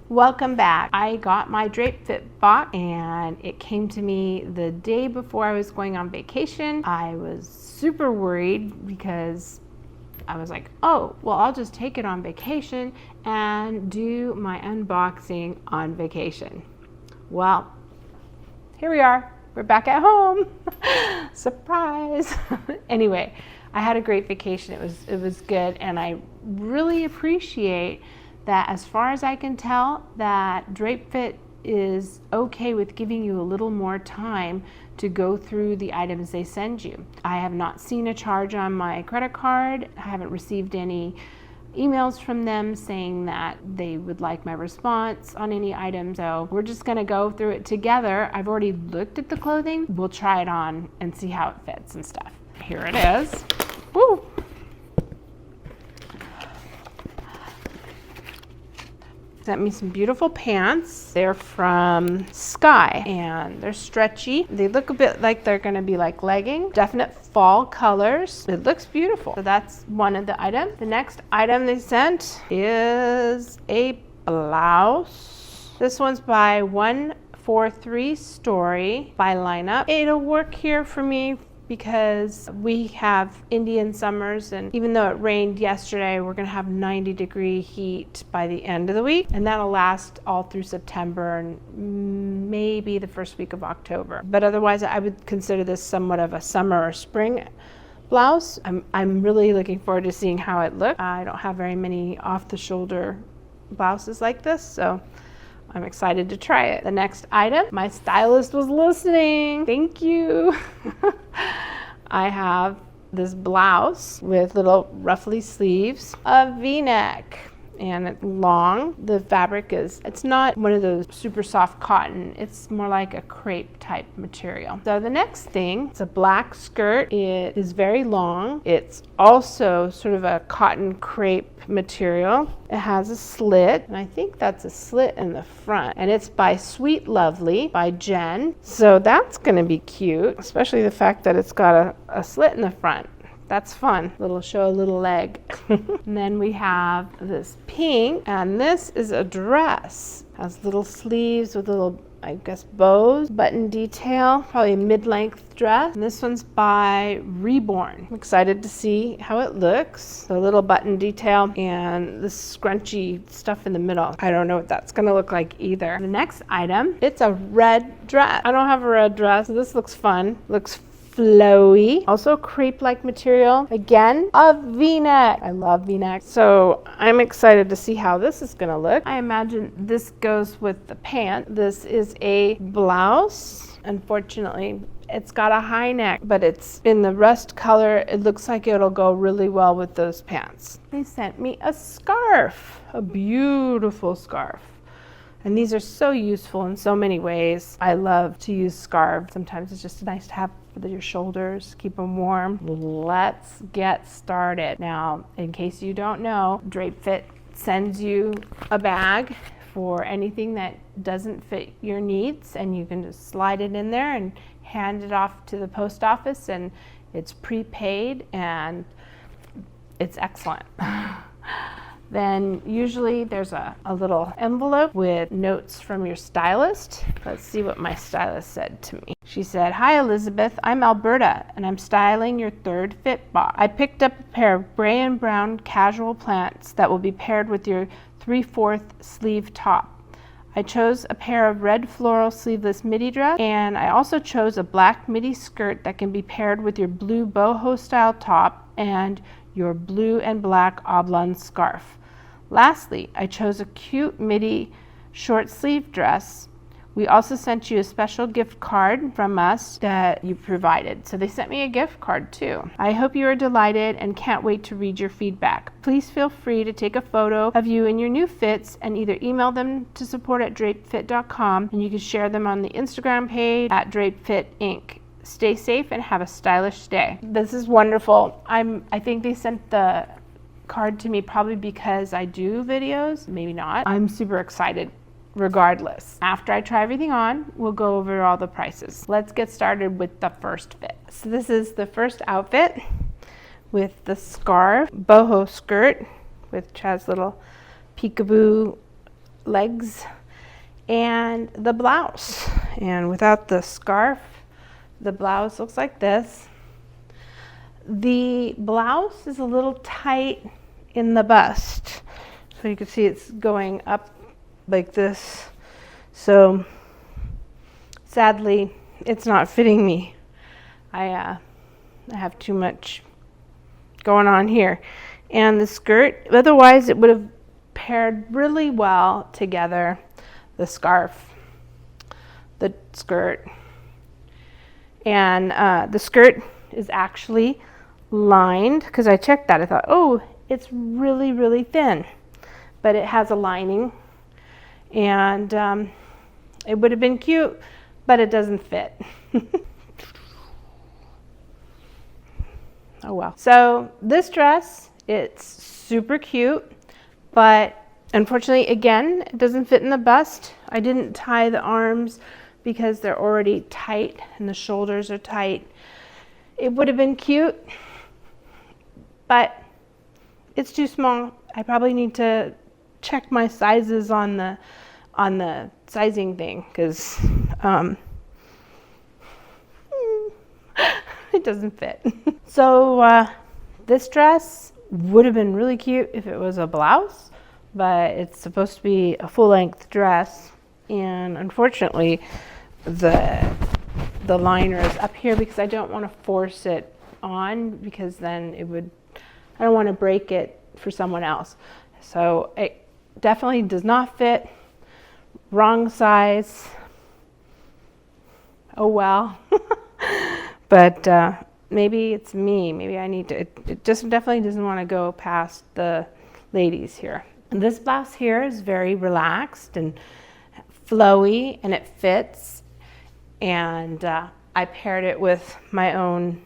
Welcome back. I got my Drape Fit Box and it came to me the day before I was going on vacation. I was super worried because I was like, oh, well, I'll just take it on vacation and do my unboxing on vacation. Well, here we are. We're back at home. Surprise. Anyway, I had a great vacation. It was good, and I really appreciate that, as far as I can tell, that Drape Fit is okay with giving you a little more time to go through the items they send you. I have not seen a charge on my credit card. I haven't received any emails from them saying that they would like my response on any item. So we're just gonna go through it together. I've already looked at the clothing. We'll try it on and see how it fits and stuff. Here it is. Woo! Sent me some beautiful pants. They're from Sky and they're stretchy. They look a bit like they're gonna be like leggings. Definite fall colors. It looks beautiful. So that's one of the items. The next item they sent is a blouse. This one's by 143 Story by Lineup. It'll work here for me because we have Indian summers, and even though it rained yesterday, we're gonna have 90-degree heat by the end of the week, and that'll last all through September and maybe the first week of October. But otherwise, I would consider this somewhat of a summer or spring blouse. I'm really looking forward to seeing how it looks. I don't have very many off-the-shoulder blouses like this, so I'm excited to try it. The next item, my stylist was listening. Thank you. I have this blouse with little ruffly sleeves, a V-neck, and it's long. The fabric it's not one of those super soft cotton. It's more like a crepe type material. So the next thing, it's a black skirt. It is very long. It's also sort of a cotton crepe material. It has a slit, and I think that's a slit in the front. And it's by Sweet Lovely by Jen. So that's gonna be cute, especially the fact that it's got a slit in the front. That's fun. Show a little leg. And then we have this pink, and this is a dress. Has little sleeves with little, I guess, bows, button detail, probably a mid-length dress. And this one's by Reborn. I'm excited to see how it looks. The little button detail and the scrunchy stuff in the middle. I don't know what that's gonna look like either. The next item, it's a red dress. I don't have a red dress, so this looks fun. Looks flowy, also crepe-like material. Again, a V-neck. I love V-neck. So I'm excited to see how this is gonna look. I imagine this goes with the pant. This is a blouse. Unfortunately, it's got a high neck, but it's in the rust color. It looks like it'll go really well with those pants. They sent me a scarf, a beautiful scarf. And these are so useful in so many ways. I love to use scarves. Sometimes it's just nice to have for your shoulders, keep them warm. Let's get started. Now, in case you don't know, Drape Fit sends you a bag for anything that doesn't fit your needs, and you can just slide it in there and hand it off to the post office, and it's prepaid and it's excellent. Then usually there's a little envelope with notes from your stylist. Let's see what my stylist said to me. She said, "Hi Elizabeth, I'm Alberta and I'm styling your third fit box. I picked up a pair of gray and brown casual pants that will be paired with your 3/4 sleeve top. I chose a pair of red floral sleeveless midi dress, and I also chose a black midi skirt that can be paired with your blue boho style top and your blue and black oblong scarf. Lastly, I chose a cute midi short sleeve dress. We also sent you a special gift card from us that you provided." So they sent me a gift card too. "I hope you are delighted and can't wait to read your feedback. Please feel free to take a photo of you in your new fits and either email them to support@drapefit.com, and you can share them on the Instagram page at drapefit Inc. Stay safe and have a stylish day." This is wonderful. I think they sent the card to me probably because I do videos, maybe not. I'm super excited regardless. After I try everything on, we'll go over all the prices. Let's get started with the first fit. So this is the first outfit with the scarf, boho skirt, which has little peekaboo legs, and the blouse. And without the scarf, the blouse looks like this. The blouse is a little tight in the bust, so you can see it's going up like this. So sadly, it's not fitting me. I have too much going on here. And the skirt, otherwise it would have paired really well together. The scarf, the skirt, and the skirt is actually lined, because I checked that. I thought, oh, it's really, really thin, but it has a lining, and it would have been cute, but it doesn't fit. Oh well. So this dress, it's super cute, but unfortunately, again, it doesn't fit in the bust. I didn't tie the arms because they're already tight and the shoulders are tight. It would have been cute, but it's too small. I probably need to check my sizes on the sizing thing, because it doesn't fit. So this dress would have been really cute if it was a blouse, but it's supposed to be a full-length dress, and unfortunately the liner is up here because I don't want to force it on, because then I don't want to break it for someone else. So it definitely does not fit. Wrong size. Oh well. But maybe it's me. Maybe I need to. It just definitely doesn't want to go past the ladies here. And this blouse here is very relaxed and flowy, and it fits. And I paired it with my own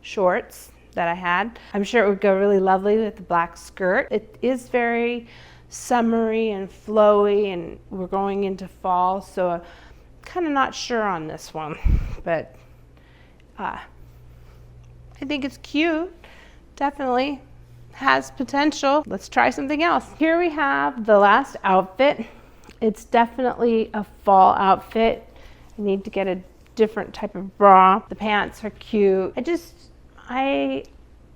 shorts that I had. I'm sure it would go really lovely with the black skirt. It is very summery and flowy, and we're going into fall, so I'm kind of not sure on this one, but I think it's cute. Definitely has potential. Let's try something else. Here we have the last outfit. It's definitely a fall outfit. I need to get a different type of bra. The pants are cute. I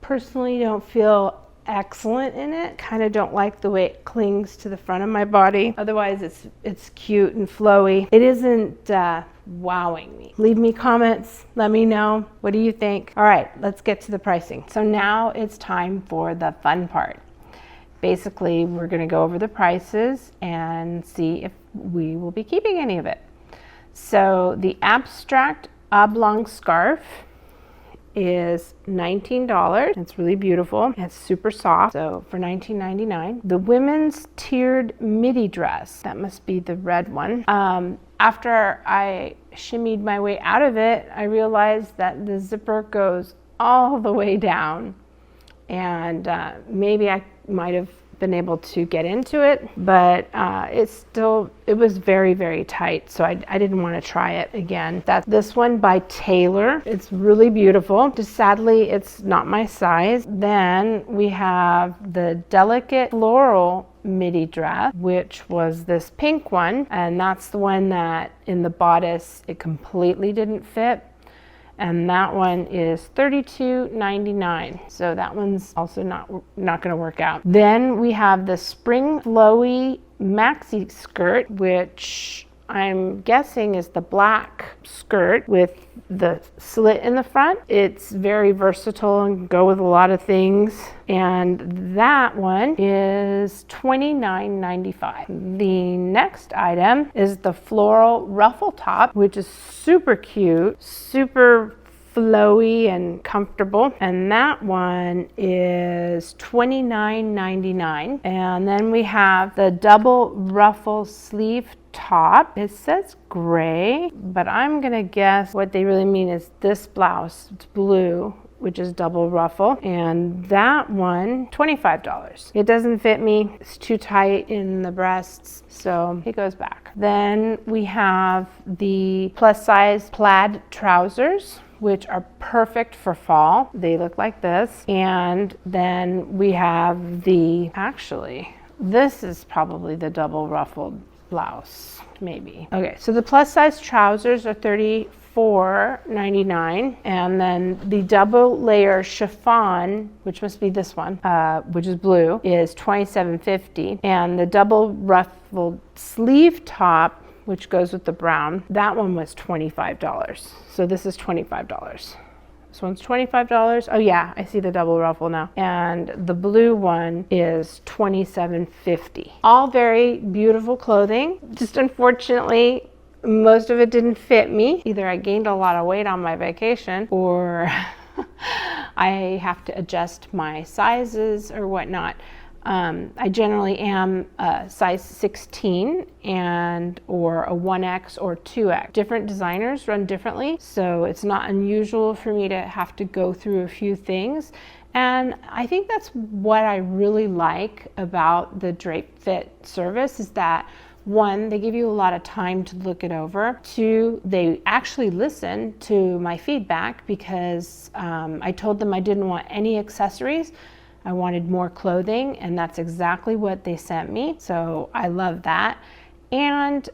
personally don't feel excellent in it. Kind of don't like the way it clings to the front of my body. Otherwise it's cute and flowy. It isn't wowing me. Leave me comments, let me know, what do you think? All right, let's get to the pricing. So now it's time for the fun part. Basically, we're going to go over the prices and see if we will be keeping any of it. So the abstract oblong scarf is $19. It's really beautiful. It's super soft, so for $19.99. The women's tiered midi dress, that must be the red one. After I shimmied my way out of it, I realized that the zipper goes all the way down, and maybe I might have been able to get into it, but it was very, very tight, so I didn't want to try it again. That's this one by Taylor. It's really beautiful. Just sadly, it's not my size. Then we have the delicate floral midi dress, which was this pink one, and that's the one that in the bodice it completely didn't fit. And that one is $32.99. So that one's also not going to work out. Then we have the spring flowy maxi skirt, which I'm guessing is the black skirt with the slit in the front. It's very versatile and go with a lot of things. And that one is $29.95. The next item is the floral ruffle top, which is super cute, super flowy and comfortable, and that one is $29.99. And then we have the double ruffle sleeve top. It says gray, but I'm gonna guess what they really mean is this blouse. It's blue, which is double ruffle, and that one $25. It doesn't fit me. It's too tight in the breasts, so it goes back. Then we have the plus size plaid trousers, which are perfect for fall. They look like this. And then we have actually, This is probably the double ruffled blouse, maybe. Okay, so the plus size trousers are $34.99, and then the double layer chiffon, which must be this one, which is blue, is $27.50, and the double ruffled sleeve top, which goes with the brown, that one was $25. So this is $25. This one's $25. Oh yeah, I see the double ruffle now. And the blue one is $27.50. All very beautiful clothing. Just unfortunately, most of it didn't fit me. Either I gained a lot of weight on my vacation, or I have to adjust my sizes or whatnot. I generally am a size 16 or a 1X or 2X. Different designers run differently, so it's not unusual for me to have to go through a few things. And I think that's what I really like about the Drape Fit service, is that one, they give you a lot of time to look it over. Two, they actually listen to my feedback, because I told them I didn't want any accessories. I wanted more clothing, and that's exactly what they sent me. So I love that. And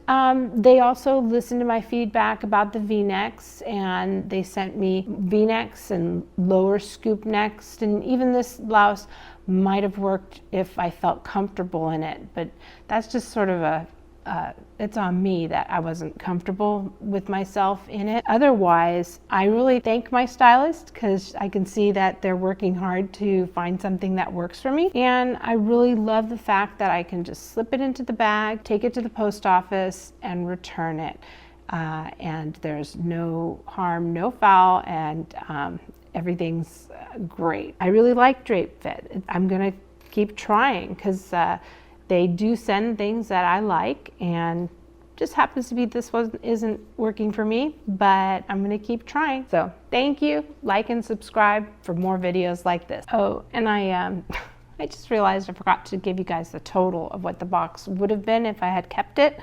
they also listened to my feedback about the V-necks, and they sent me V-necks and lower scoop necks. And even this blouse might have worked if I felt comfortable in it, but that's just sort of it's on me that I wasn't comfortable with myself in it. Otherwise, I really thank my stylist, because I can see that they're working hard to find something that works for me. And I really love the fact that I can just slip it into the bag, take it to the post office, and return it. And there's no harm, no foul, and everything's great. I really like Drape Fit. I'm gonna keep trying, because they do send things that I like, and just happens to be this one isn't working for me, but I'm gonna keep trying. So thank you, like and subscribe for more videos like this. Oh, and I just realized I forgot to give you guys the total of what the box would have been if I had kept it.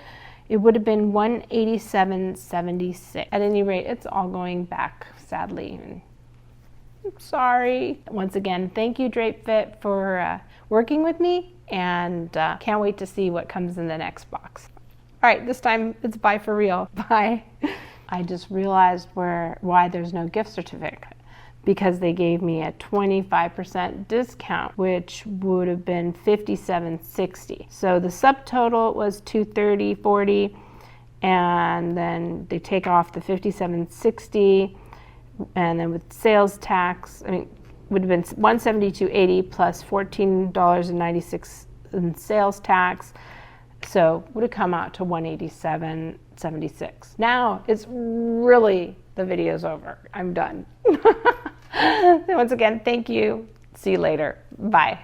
It would have been $187.76. At any rate, it's all going back, sadly. And I'm sorry. Once again, thank you, Drape Fit, for working with me, and can't wait to see what comes in the next box. All right, this time it's bye for real. Bye. I just realized why there's no gift certificate, because they gave me a 25% discount, which would have been $57.60. So the subtotal was $230.40, and then they take off the $57.60, and then with sales tax, would have been $172.80 plus $14.96 in sales tax. So would have come out to $187.76. Now it's really, the video's over. I'm done. Once again, thank you. See you later. Bye.